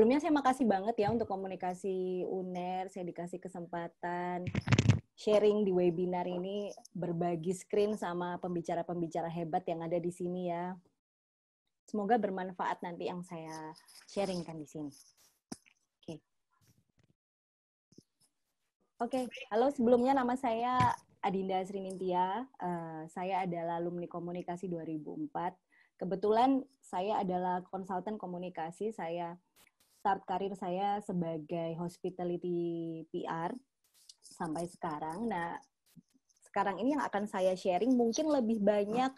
Sebelumnya saya makasih banget ya untuk komunikasi UNER, saya dikasih kesempatan sharing di webinar ini, berbagi screen sama pembicara-pembicara hebat yang ada di sini ya. Semoga bermanfaat nanti yang saya sharingkan di sini. Oke, halo, sebelumnya nama saya Adinda Srinintia. Saya adalah alumni komunikasi 2004. Kebetulan saya adalah konsultan komunikasi. Saya start karir saya sebagai hospitality PR sampai sekarang. Nah, sekarang ini yang akan saya sharing mungkin lebih banyak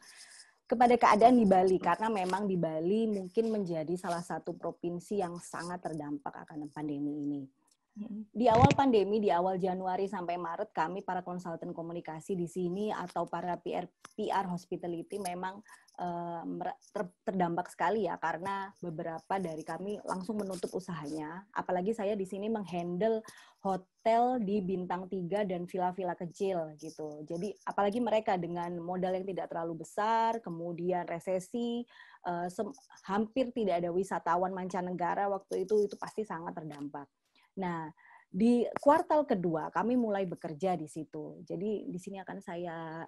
kepada keadaan di Bali, karena memang di Bali mungkin menjadi salah satu provinsi yang sangat terdampak akan pandemi ini. Di awal pandemi, di awal Januari sampai Maret, kami para konsultan komunikasi di sini atau para PR hospitality memang terdampak sekali ya, karena beberapa dari kami langsung menutup usahanya. Apalagi saya di sini menghandle hotel di bintang 3 dan villa-villa kecil gitu. Jadi apalagi mereka dengan modal yang tidak terlalu besar, kemudian resesi, hampir tidak ada wisatawan mancanegara waktu itu pasti sangat terdampak. Nah, di kuartal kedua kami mulai bekerja di situ. Jadi di sini akan saya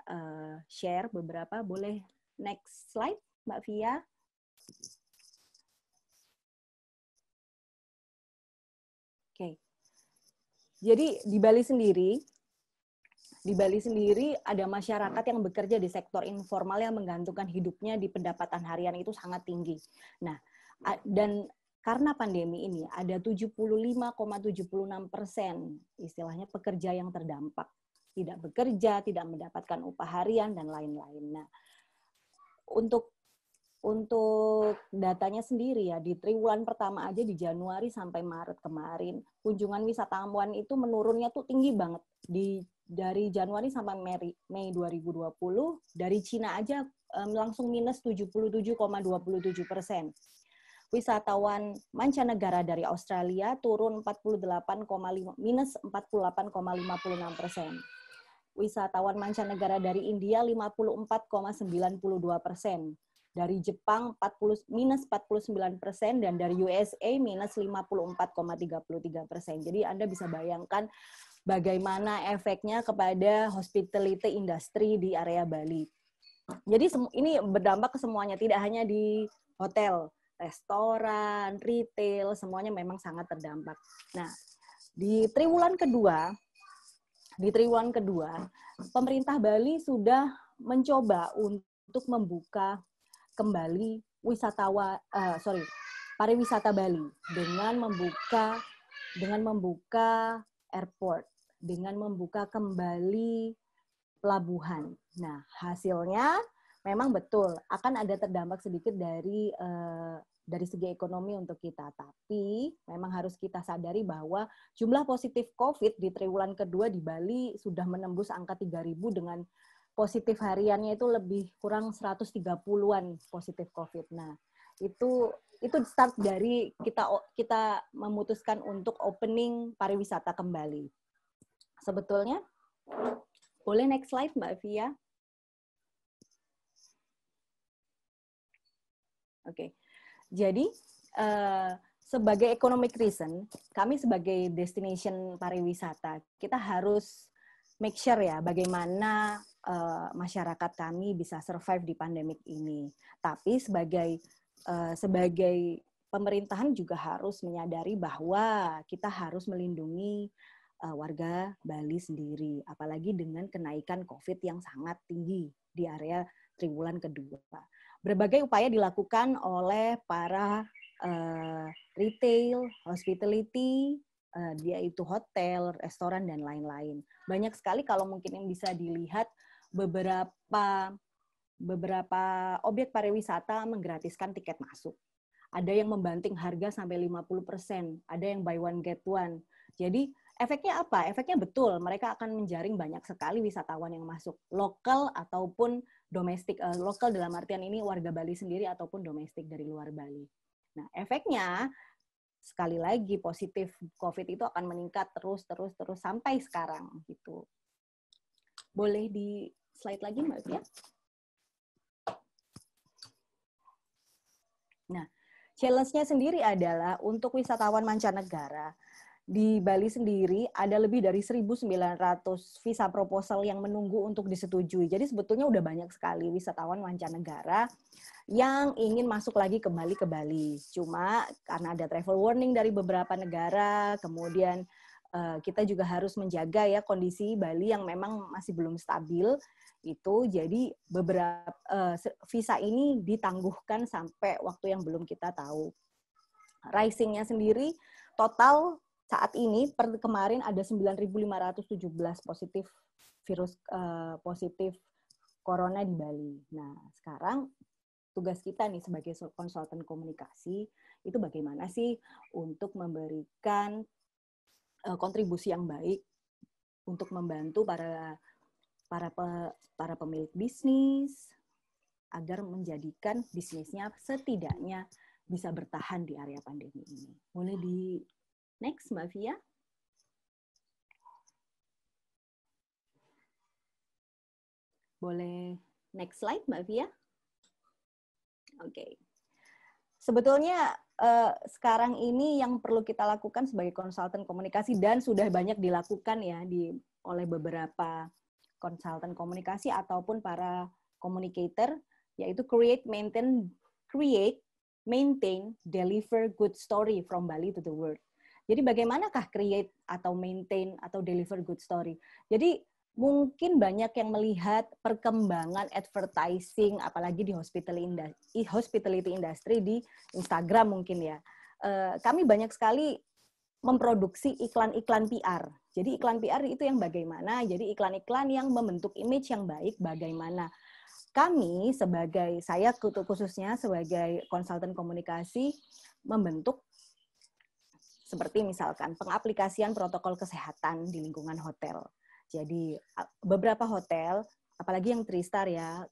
share beberapa. Boleh next slide, Mbak Via? Oke. Jadi di Bali sendiri ada masyarakat yang bekerja di sektor informal yang menggantungkan hidupnya di pendapatan harian itu sangat tinggi. Nah, dan karena pandemi ini ada 75,76% istilahnya pekerja yang terdampak. Tidak bekerja, tidak mendapatkan upah harian, dan lain-lain. Nah, untuk datanya sendiri ya, di triwulan pertama aja di Januari sampai Maret kemarin, kunjungan wisatawan itu menurunnya tuh tinggi banget. Dari Januari sampai Mei 2020, dari Cina aja langsung minus 77,27%. Wisatawan mancanegara dari Australia turun minus 48,56%. Wisatawan mancanegara dari India 54,92%. Dari Jepang minus 49%, dan dari USA minus 54,33%. Jadi Anda bisa bayangkan bagaimana efeknya kepada hospitality industry di area Bali. Jadi ini berdampak ke semuanya, tidak hanya di hotel, restoran, retail, semuanya memang sangat terdampak. Nah, di triwulan kedua, pemerintah Bali sudah mencoba untuk membuka kembali pariwisata Bali dengan membuka airport, dengan membuka kembali pelabuhan. Nah, hasilnya memang betul akan ada terdampak sedikit dari segi ekonomi untuk kita, tapi memang harus kita sadari bahwa jumlah positif COVID di triwulan kedua di Bali sudah menembus angka 3.000 dengan positif hariannya itu lebih kurang 130-an positif COVID. Nah, itu start dari kita memutuskan untuk opening pariwisata kembali. Sebetulnya, boleh next slide, Mbak Via? Oke. Jadi, sebagai economic reason, kami sebagai destination pariwisata, kita harus make sure ya bagaimana masyarakat kami bisa survive di pandemik ini. Tapi sebagai pemerintahan juga harus menyadari bahwa kita harus melindungi warga Bali sendiri, apalagi dengan kenaikan COVID yang sangat tinggi di area triwulan kedua. Berbagai upaya dilakukan oleh para retail, hospitality, yaitu hotel, restoran, dan lain-lain. Banyak sekali kalau mungkin yang bisa dilihat beberapa objek pariwisata menggratiskan tiket masuk. Ada yang membanting harga sampai 50%, ada yang buy one get one. Jadi efeknya apa? Efeknya betul, mereka akan menjaring banyak sekali wisatawan yang masuk, lokal ataupun domestik. Lokal dalam artian ini warga Bali sendiri ataupun domestik dari luar Bali. Nah, efeknya sekali lagi positif COVID itu akan meningkat terus sampai sekarang gitu. Boleh di slide lagi, Mbak Fia? Nah, Challenge-nya sendiri adalah untuk wisatawan mancanegara. Di Bali sendiri ada lebih dari 1.900 visa proposal yang menunggu untuk disetujui. Jadi sebetulnya udah banyak sekali wisatawan mancanegara yang ingin masuk lagi kembali ke Bali. Cuma karena ada travel warning dari beberapa negara, kemudian kita juga harus menjaga ya kondisi Bali yang memang masih belum stabil. Itu jadi beberapa visa ini ditangguhkan sampai waktu yang belum kita tahu. Rising-nya sendiri total saat ini per kemarin ada 9.517 positif virus positif corona di Bali. Nah, sekarang tugas kita nih sebagai konsultan komunikasi itu bagaimana sih untuk memberikan kontribusi yang baik untuk membantu para pemilik bisnis agar menjadikan bisnisnya setidaknya bisa bertahan di area pandemi ini. Boleh di next, Mbak Fia? Boleh next slide, Mbak Fia? Oke. Sebetulnya sekarang ini yang perlu kita lakukan sebagai konsultan komunikasi dan sudah banyak dilakukan ya oleh beberapa konsultan komunikasi ataupun para communicator, yaitu create, maintain, deliver good story from Bali to the world. Jadi bagaimanakah create atau maintain atau deliver good story? Jadi mungkin banyak yang melihat perkembangan advertising, apalagi di hospitality industry di Instagram mungkin ya. Kami banyak sekali memproduksi iklan-iklan PR. Jadi iklan PR itu yang bagaimana? Jadi iklan-iklan yang membentuk image yang baik bagaimana? Kami saya khususnya sebagai konsultan komunikasi membentuk seperti misalkan pengaplikasian protokol kesehatan di lingkungan hotel. Jadi beberapa hotel, apalagi yang 3-star ya,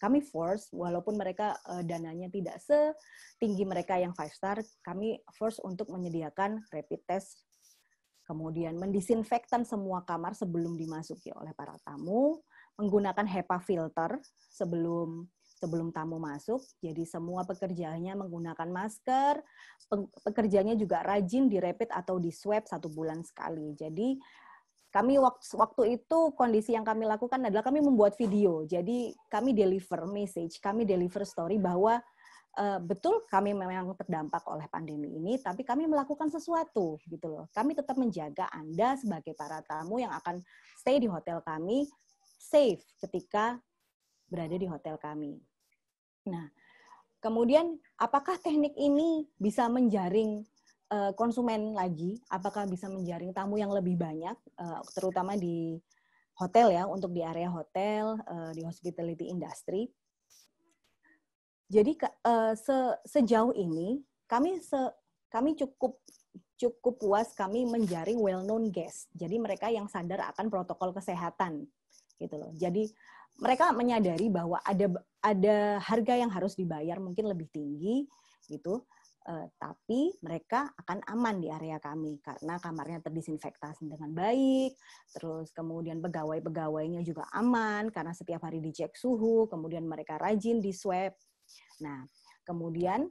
kami force, walaupun mereka dananya tidak setinggi mereka yang 5-star, kami force untuk menyediakan rapid test, kemudian mendisinfektan semua kamar sebelum dimasuki oleh para tamu, menggunakan HEPA filter sebelum tamu masuk, jadi semua pekerjaannya menggunakan masker, pekerjanya juga rajin di rapid atau di swab 1 bulan sekali. Jadi kami waktu itu kondisi yang kami lakukan adalah kami membuat video. Jadi kami deliver message, kami deliver story bahwa betul kami memang terdampak oleh pandemi ini, tapi kami melakukan sesuatu gitu loh. Kami tetap menjaga Anda sebagai para tamu yang akan stay di hotel kami safe ketika berada di hotel kami. Nah, kemudian apakah teknik ini bisa menjaring konsumen lagi, apakah bisa menjaring tamu yang lebih banyak, terutama di hotel ya, untuk di area hotel, di hospitality industry. Jadi sejauh ini kami cukup puas kami menjaring well-known guest. Jadi mereka yang sadar akan protokol kesehatan, gitu loh. Jadi mereka menyadari bahwa ada harga yang harus dibayar mungkin lebih tinggi, gitu. Tapi mereka akan aman di area kami karena kamarnya terdisinfektasi dengan baik, terus kemudian pegawai-pegawainya juga aman karena setiap hari dicek suhu, kemudian mereka rajin di swab. Nah, kemudian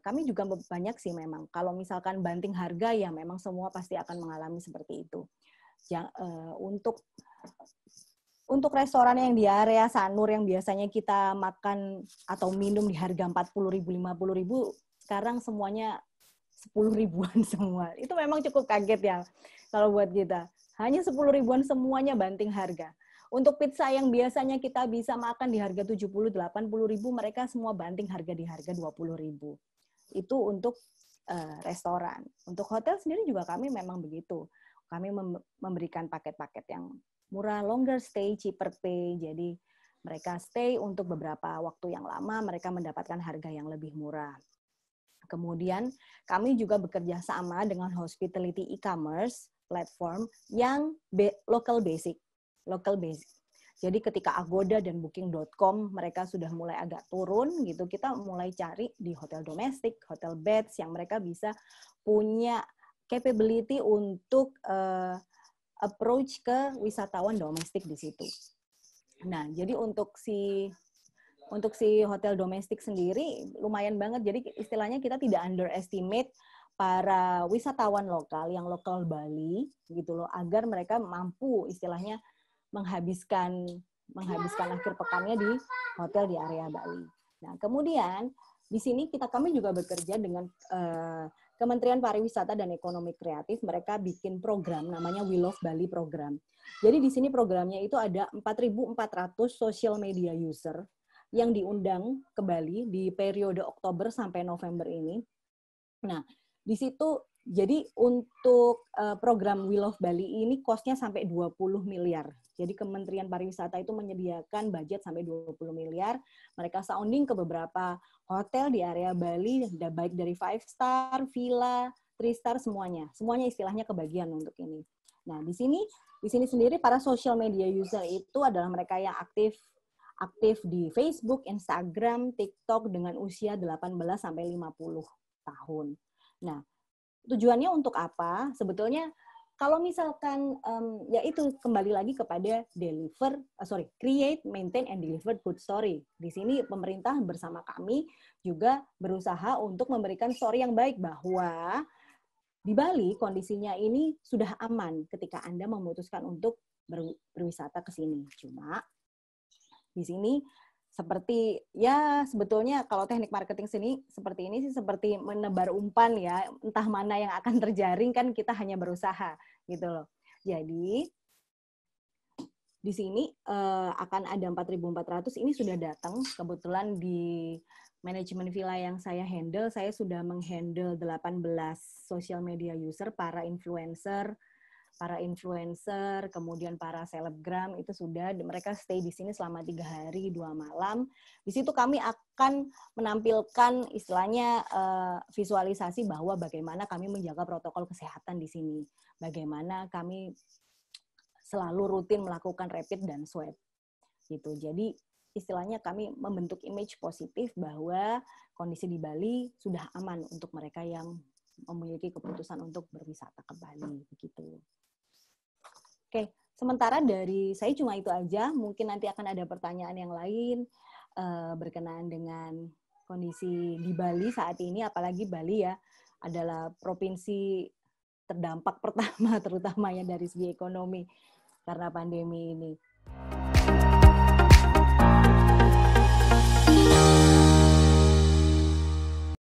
kami juga banyak sih memang, kalau misalkan banting harga ya memang semua pasti akan mengalami seperti itu. Untuk restoran yang di area Sanur yang biasanya kita makan atau minum di harga 40.000, 50.000, sekarang semuanya 10 ribuan semua. Itu memang cukup kaget ya kalau buat kita. Hanya 10 ribuan semuanya banting harga. Untuk pizza yang biasanya kita bisa makan di harga 70, 80 ribu, mereka semua banting harga di harga 20 ribu. Itu untuk restoran. Untuk hotel sendiri juga kami memang begitu. Kami memberikan paket-paket yang murah, longer stay, cheaper pay. Jadi mereka stay untuk beberapa waktu yang lama, mereka mendapatkan harga yang lebih murah. Kemudian kami juga bekerja sama dengan hospitality e-commerce platform yang local basic. Jadi ketika Agoda dan Booking.com mereka sudah mulai agak turun gitu, kita mulai cari di hotel domestik, hotel beds yang mereka bisa punya capability untuk approach ke wisatawan domestik di situ. Nah, jadi untuk si untuk si hotel domestik sendiri lumayan banget. Jadi istilahnya kita tidak underestimate para wisatawan lokal yang lokal Bali gitu loh, agar mereka mampu istilahnya menghabiskan akhir pekannya di hotel di area Bali. Nah, kemudian di sini kami juga bekerja dengan Kementerian Pariwisata dan Ekonomi Kreatif. Mereka bikin program namanya We Love Bali program. Jadi di sini programnya itu ada 4.400 social media user yang diundang ke Bali di periode Oktober sampai November ini. Nah, di situ jadi untuk program We Love Bali ini cost-nya sampai 20 miliar. Jadi Kementerian Pariwisata itu menyediakan budget sampai 20 miliar. Mereka sounding ke beberapa hotel di area Bali, baik dari 5 star, villa, 3 star, semuanya. Semuanya istilahnya kebagian untuk ini. Nah, di sini sendiri para social media user itu adalah mereka yang aktif di Facebook, Instagram, TikTok dengan usia 18 sampai 50 tahun. Nah, tujuannya untuk apa? Sebetulnya kalau misalkan ya itu kembali lagi kepada create, maintain, and deliver good story. Di sini pemerintah bersama kami juga berusaha untuk memberikan story yang baik bahwa di Bali kondisinya ini sudah aman ketika Anda memutuskan untuk berwisata ke sini. Cuma di sini seperti ya sebetulnya kalau teknik marketing sini seperti ini sih seperti menebar umpan ya, entah mana yang akan terjaring, kan kita hanya berusaha gitu loh. Jadi di sini akan ada 4.400 ini sudah datang, kebetulan di manajemen villa yang saya handle, saya sudah menghandle 18 social media user, para influencer, kemudian para selebgram, itu sudah mereka stay di sini selama 3 hari 2 malam. Di situ kami akan menampilkan istilahnya visualisasi bahwa bagaimana kami menjaga protokol kesehatan di sini, bagaimana kami selalu rutin melakukan rapid dan swab gitu. Jadi istilahnya kami membentuk image positif bahwa kondisi di Bali sudah aman untuk mereka yang memiliki keputusan untuk berwisata ke Bali begitu. Oke, sementara dari saya cuma itu aja. Mungkin nanti akan ada pertanyaan yang lain berkenaan dengan kondisi di Bali saat ini, apalagi Bali ya adalah provinsi terdampak pertama terutamanya dari segi ekonomi karena pandemi ini.